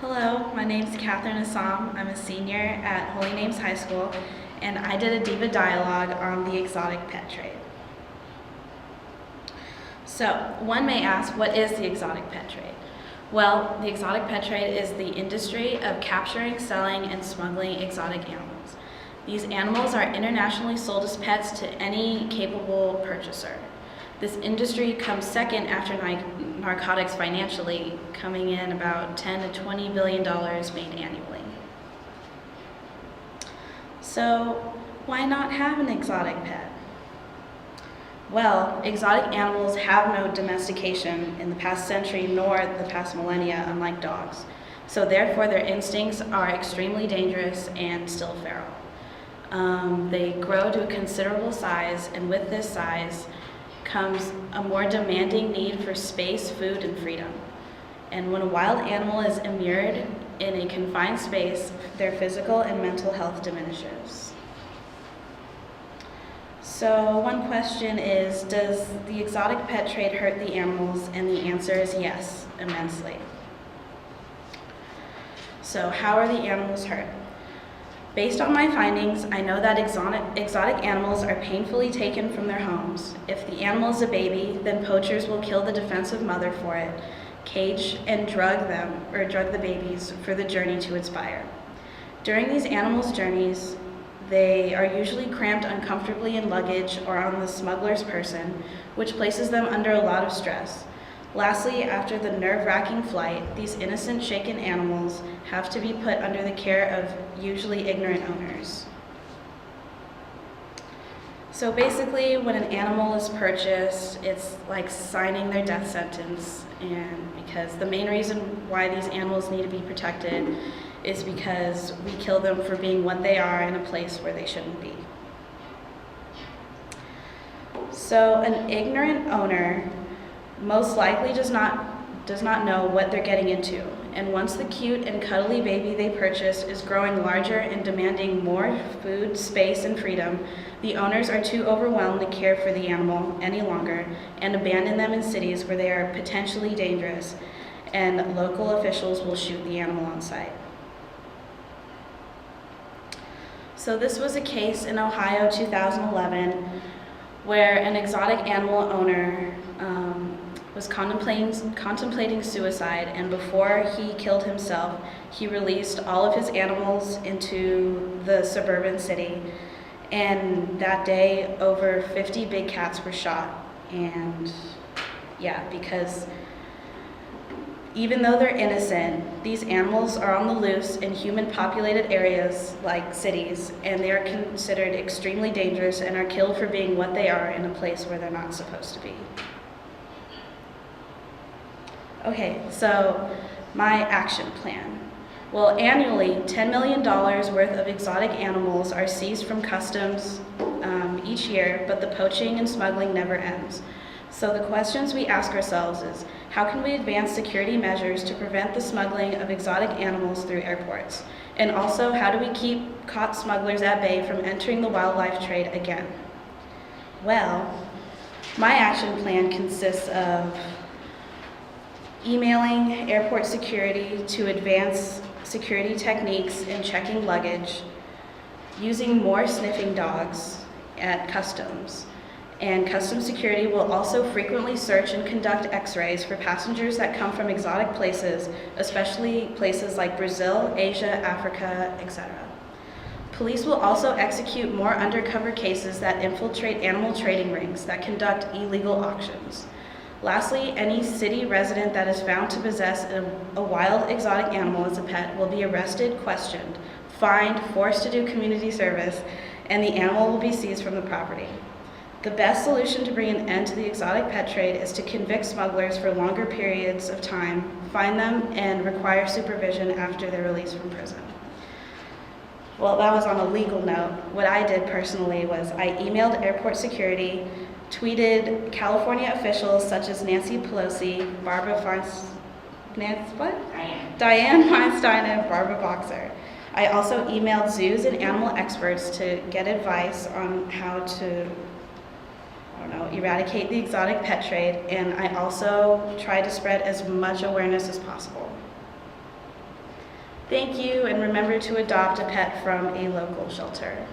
Hello, my name is Catherine Assam. I'm a senior at Holy Names High School, and I did a Diva Dialogue on the exotic pet trade. So, one may ask, what is the exotic pet trade? Well, the exotic pet trade is the industry of capturing, selling, and smuggling exotic animals. These animals are internationally sold as pets to any capable purchaser. This industry comes second after narcotics financially, coming in about $10 to $20 billion made annually. So, why not have an exotic pet? Well, exotic animals have no domestication in the past century nor the past millennia, unlike dogs. So therefore, their instincts are extremely dangerous and still feral. They grow to a considerable size, and with this size comes a more demanding need for space, food, and freedom. And when a wild animal is immured in a confined space, their physical and mental health diminishes. So one question is, does the exotic pet trade hurt the animals? And the answer is yes, immensely. So how are the animals hurt? Based on my findings, I know that exotic animals are painfully taken from their homes. If the animal is a baby, then poachers will kill the defensive mother for it, cage and drug the babies for the journey to its buyer. During these animals' journeys, they are usually cramped uncomfortably in luggage or on the smuggler's person, which places them under a lot of stress. Lastly, after the nerve-wracking flight, these innocent, shaken animals have to be put under the care of usually ignorant owners. So basically, when an animal is purchased, it's like signing their death sentence, and because the main reason why these animals need to be protected is because we kill them for being what they are in a place where they shouldn't be. So an ignorant owner most likely does not know what they're getting into. And once the cute and cuddly baby they purchased is growing larger and demanding more food, space, and freedom, the owners are too overwhelmed to care for the animal any longer and abandon them in cities where they are potentially dangerous, and local officials will shoot the animal on sight. So this was a case in Ohio, 2011, where an exotic animal owner was contemplating suicide, and before he killed himself, he released all of his animals into the suburban city. And that day, over 50 big cats were shot. And yeah, because even though they're innocent, these animals are on the loose in human-populated areas like cities, and they are considered extremely dangerous and are killed for being what they are in a place where they're not supposed to be. Okay, so my action plan. Well, annually, $10 million worth of exotic animals are seized from customs each year, but the poaching and smuggling never ends. So the questions we ask ourselves is, how can we advance security measures to prevent the smuggling of exotic animals through airports? And also, how do we keep caught smugglers at bay from entering the wildlife trade again? Well, my action plan consists of emailing airport security to advance security techniques in checking luggage, using more sniffing dogs at customs, and customs security will also frequently search and conduct x-rays for passengers that come from exotic places, especially places like Brazil, Asia, Africa, etc. Police will also execute more undercover cases that infiltrate animal trading rings that conduct illegal auctions. Lastly, any city resident that is found to possess a wild exotic animal as a pet will be arrested, questioned, fined, forced to do community service, and the animal will be seized from the property. The best solution to bring an end to the exotic pet trade is to convict smugglers for longer periods of time, fine them, and require supervision after they're released from prison. Well, that was on a legal note. What I did personally was I emailed airport security, tweeted California officials such as Nancy Pelosi, Dianne Feinstein, and Barbara Boxer. I also emailed zoos and animal experts to get advice on how to eradicate the exotic pet trade, and I also try to spread as much awareness as possible. Thank you, and remember to adopt a pet from a local shelter.